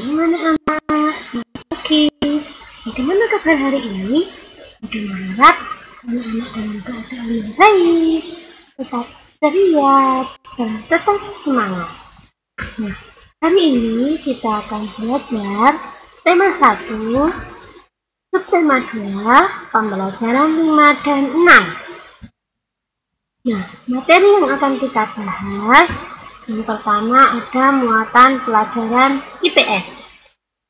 Bagaimana anak? Selamat pagi. Bagaimana kabar hari ini? Bagaimana harap anak-anak dalam keadaan yang baik, tetap ceria, dan tetap semangat. Nah, hari ini kita akan belajar tema 1, subtema 2, pembelajaran 5 dan 6. Nah, materi yang akan kita bahas, yang pertama ada muatan pelajaran IPS.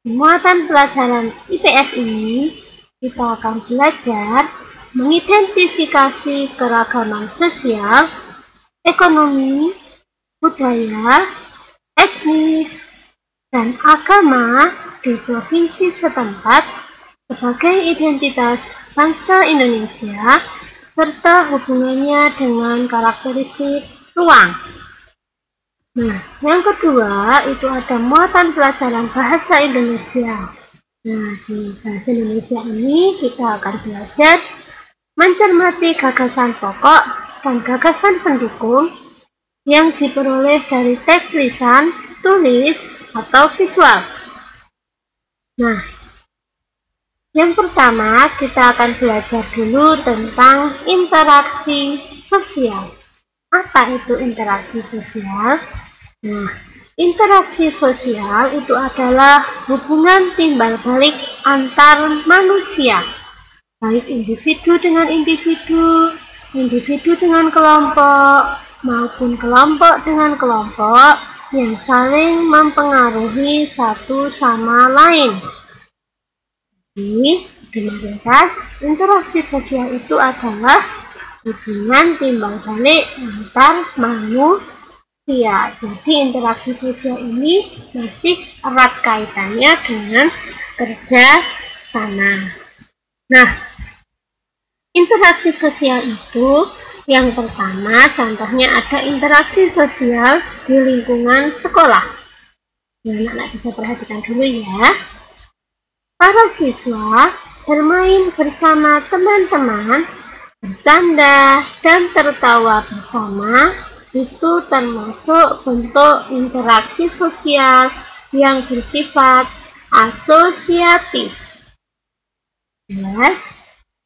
Muatan pelajaran IPS ini kita akan belajar mengidentifikasi keragaman sosial, ekonomi, budaya, etnis, dan agama di provinsi setempat sebagai identitas bangsa Indonesia serta hubungannya dengan karakteristik ruang. Nah, yang kedua itu ada muatan pelajaran bahasa Indonesia. Nah, di bahasa Indonesia ini kita akan belajar mencermati gagasan pokok dan gagasan pendukung yang diperoleh dari teks lisan, tulis, atau visual. Nah, yang pertama kita akan belajar dulu tentang interaksi sosial. Apa itu interaksi sosial? Nah, interaksi sosial itu adalah hubungan timbal balik antar manusia, baik individu dengan individu, individu dengan kelompok, maupun kelompok dengan kelompok yang saling mempengaruhi satu sama lain. Jadi, dengan ringkas, interaksi sosial itu adalah hubungan timbal balik antar manusia. Jadi, interaksi sosial ini masih erat kaitannya dengan kerja sama. Nah, interaksi sosial itu yang pertama, contohnya ada interaksi sosial di lingkungan sekolah. Nah, anak-anak bisa perhatikan dulu ya. Para siswa bermain bersama teman-teman, bercanda, dan tertawa bersama itu termasuk bentuk interaksi sosial yang bersifat asosiatif. Jelas?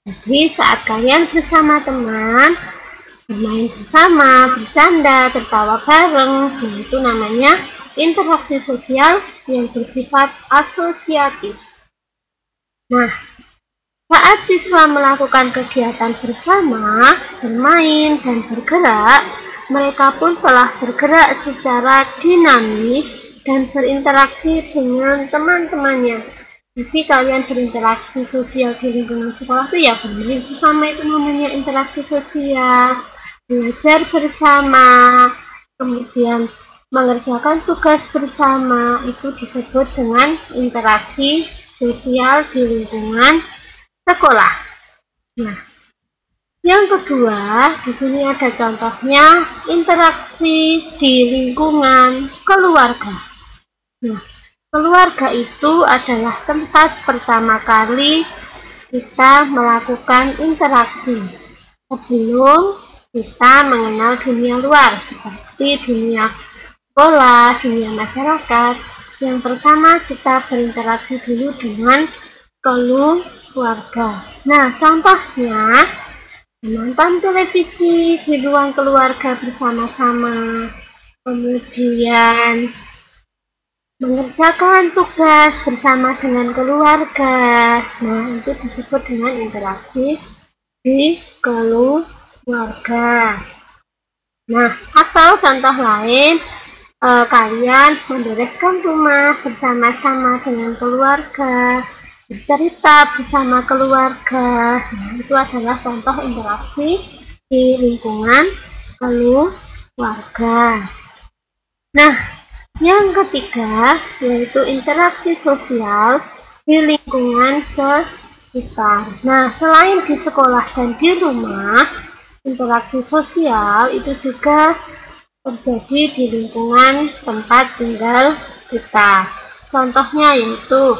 Jadi saat kalian bersama teman, bermain bersama, bercanda, tertawa bareng, itu namanya interaksi sosial yang bersifat asosiatif. Nah, saat siswa melakukan kegiatan bersama, bermain, dan bergerak, mereka pun telah bergerak secara dinamis dan berinteraksi dengan teman-temannya. Jadi kalian berinteraksi sosial di lingkungan sekolah itu ya bermain bersama, itu namanya interaksi sosial. Belajar bersama, kemudian mengerjakan tugas bersama, itu disebut dengan interaksi sosial di lingkungan sekolah. Nah, yang kedua, di sini ada contohnya interaksi di lingkungan keluarga. Nah, keluarga itu adalah tempat pertama kali kita melakukan interaksi sebelum kita mengenal dunia luar, seperti dunia sekolah, dunia masyarakat. Yang pertama kita berinteraksi dulu dengan keluarga. Nah, contohnya menonton televisi di ruang keluarga bersama-sama, kemudian mengerjakan tugas bersama dengan keluarga. Nah, itu disebut dengan interaksi di keluarga. Nah, atau contoh lain, kalian membereskan rumah bersama-sama dengan keluarga, bercerita bersama keluarga. Nah, itu adalah contoh interaksi di lingkungan keluarga. Nah, yang ketiga yaitu interaksi sosial di lingkungan sekitar. Nah, selain di sekolah dan di rumah, interaksi sosial itu juga terjadi di lingkungan tempat tinggal kita. Contohnya yaitu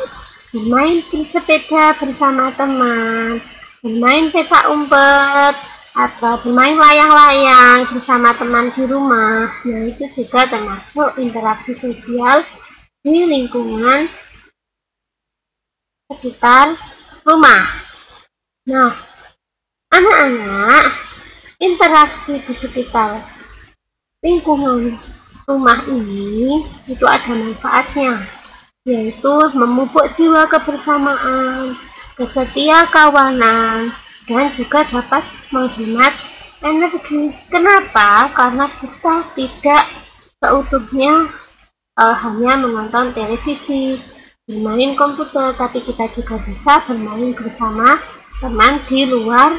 bermain bersepeda bersama teman, bermain petak umpet, atau bermain layang-layang bersama teman di rumah. Nah, itu juga termasuk interaksi sosial di lingkungan sekitar rumah. Nah, anak-anak, interaksi di sekitar lingkungan rumah ini itu ada manfaatnya, yaitu memupuk jiwa kebersamaan, kesetiakawanan, dan juga dapat menghemat energi. Kenapa? Karena kita tidak seutuhnya hanya menonton televisi, bermain komputer, tapi kita juga bisa bermain bersama teman di luar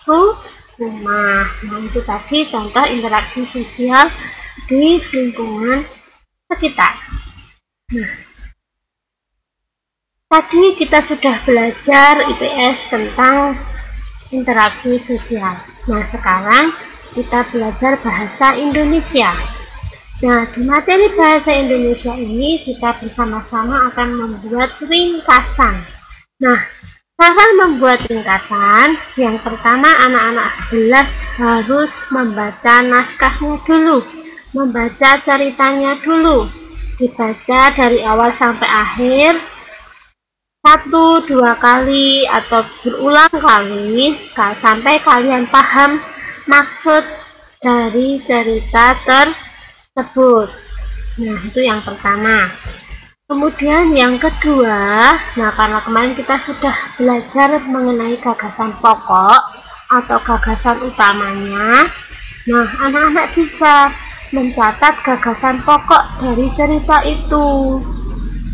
rumah. Nah, itu tadi contoh interaksi sosial di lingkungan sekitar. Nah, tadi kita sudah belajar IPS tentang interaksi sosial. Nah, sekarang kita belajar bahasa Indonesia. Nah, di materi bahasa Indonesia ini kita bersama-sama akan membuat ringkasan. Nah, cara membuat ringkasan, yang pertama anak-anak jelas harus membaca naskahnya dulu, membaca ceritanya dulu, dibaca dari awal sampai akhir 1-2 kali atau berulang kali sampai kalian paham maksud dari cerita tersebut. Nah, itu yang pertama. Kemudian yang kedua, nah karena kemarin kita sudah belajar mengenai gagasan pokok atau gagasan utamanya, nah anak-anak bisa mencatat gagasan pokok dari cerita itu.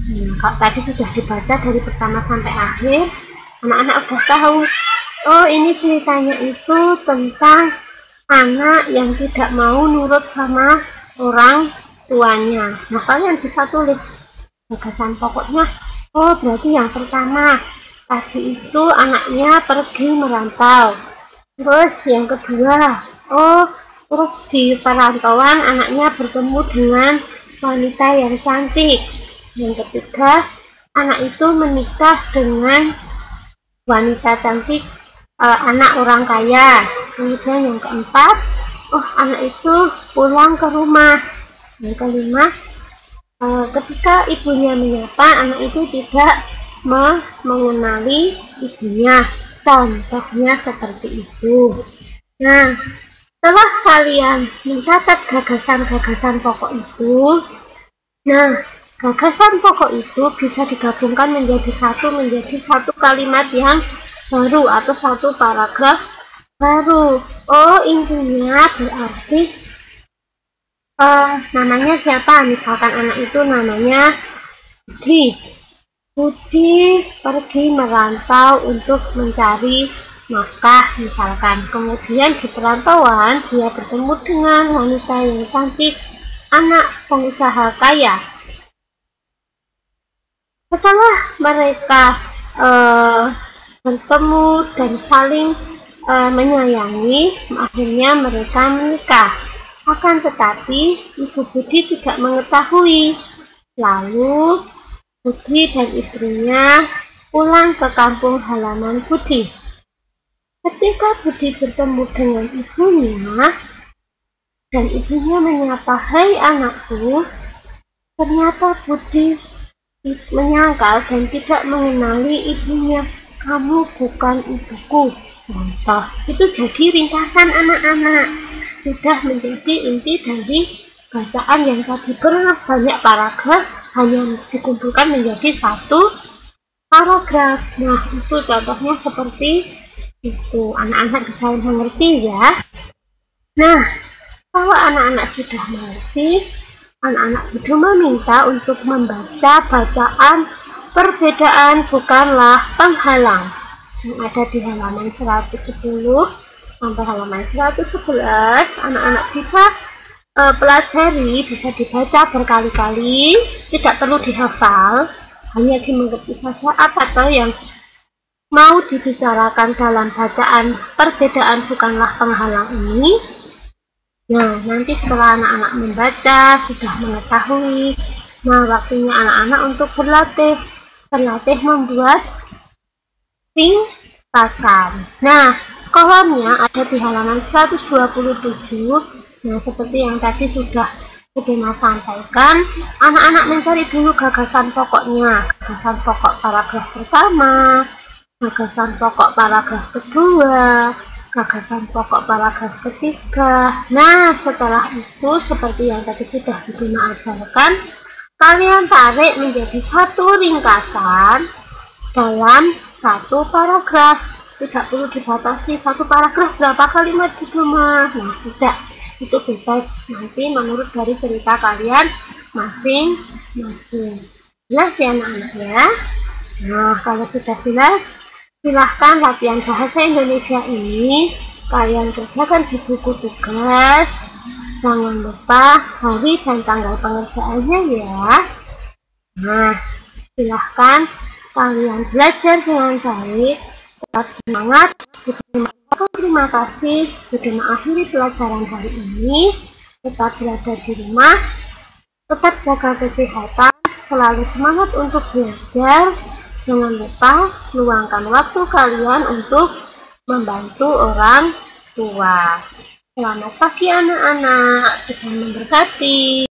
Nah, tadi sudah dibaca dari pertama sampai akhir, anak-anak sudah tahu, oh ini ceritanya itu tentang anak yang tidak mau nurut sama orang tuanya. Nah, kalian bisa tulis gagasan pokoknya. Oh, berarti yang pertama tadi itu anaknya pergi merantau. Terus yang kedua, oh terus di perantauan anaknya bertemu dengan wanita yang cantik. Yang ketiga, anak itu menikah dengan wanita cantik, anak orang kaya. Kemudian yang keempat, oh anak itu pulang ke rumah. Yang kelima, ketika ibunya menyapa, anak itu tidak mengenali ibunya. Contohnya seperti itu. Nah, setelah kalian mencatat gagasan-gagasan pokok itu, nah gagasan pokok itu bisa digabungkan menjadi satu kalimat yang baru atau satu paragraf baru. Oh, intinya berarti namanya siapa? Misalkan anak itu namanya Budi. Budi pergi merantau untuk mencari nafkah misalkan. Kemudian di perantauan dia bertemu dengan wanita yang cantik, anak pengusaha kaya. Setelah mereka bertemu dan saling menyayangi, akhirnya mereka menikah. Akan tetapi ibu Budi tidak mengetahui. Lalu Budi dan istrinya pulang ke kampung halaman Budi. Ketika Budi bertemu dengan ibunya dan ibunya menyapa, "Hai anakku," ternyata Budi menyangkal dan tidak mengenali ibunya. "Kamu bukan ibuku." Contoh, itu jadi ringkasan anak-anak. Sudah menjadi inti dari bacaan yang tadi banyak paragraf hanya dikumpulkan menjadi satu paragraf. Nah, itu contohnya seperti itu. Anak-anak bisa mengerti ya. Nah, kalau anak-anak sudah mengerti, anak-anak itu meminta untuk membaca bacaan perbedaan bukanlah penghalang yang ada di halaman 110 sampai halaman 111. Anak-anak bisa pelajari, bisa dibaca berkali-kali, tidak perlu dihafal, hanya dimengerti saja apa atau yang mau dibicarakan dalam bacaan perbedaan bukanlah penghalang ini. Nah, nanti setelah anak-anak membaca, sudah mengetahui, nah waktunya anak-anak untuk berlatih membuat ringkasan. Nah, kolomnya ada di halaman 127. Nah, seperti yang tadi sudah Bude Ma sampaikan, anak-anak mencari dulu gagasan pokoknya, gagasan pokok paragraf pertama, gagasan pokok paragraf kedua, gagasan pokok paragraf ketiga. Nah, setelah itu seperti yang tadi sudah Bude Ma ajarkan, kalian tarik menjadi satu ringkasan dalam satu paragraf. Tidak perlu dibatasi satu paragraf berapa kalimat Bude Ma. Nah, tidak, itu bebas nanti menurut dari cerita kalian masing-masing. Jelas ya anak-anak ya? Nah, kalau sudah jelas, silahkan latihan bahasa Indonesia ini kalian kerjakan di buku tugas. Jangan lupa hari dan tanggal pengerjaannya ya. Nah, silahkan kalian belajar dengan baik, tetap semangat. Terima kasih. Bude Ma akhiri pelajaran hari ini. Tetap berada di rumah, tetap jaga kesehatan, selalu semangat untuk belajar. Jangan lupa luangkan waktu kalian untuk membantu orang tua. Selamat pagi anak-anak, Tuhan memberkati.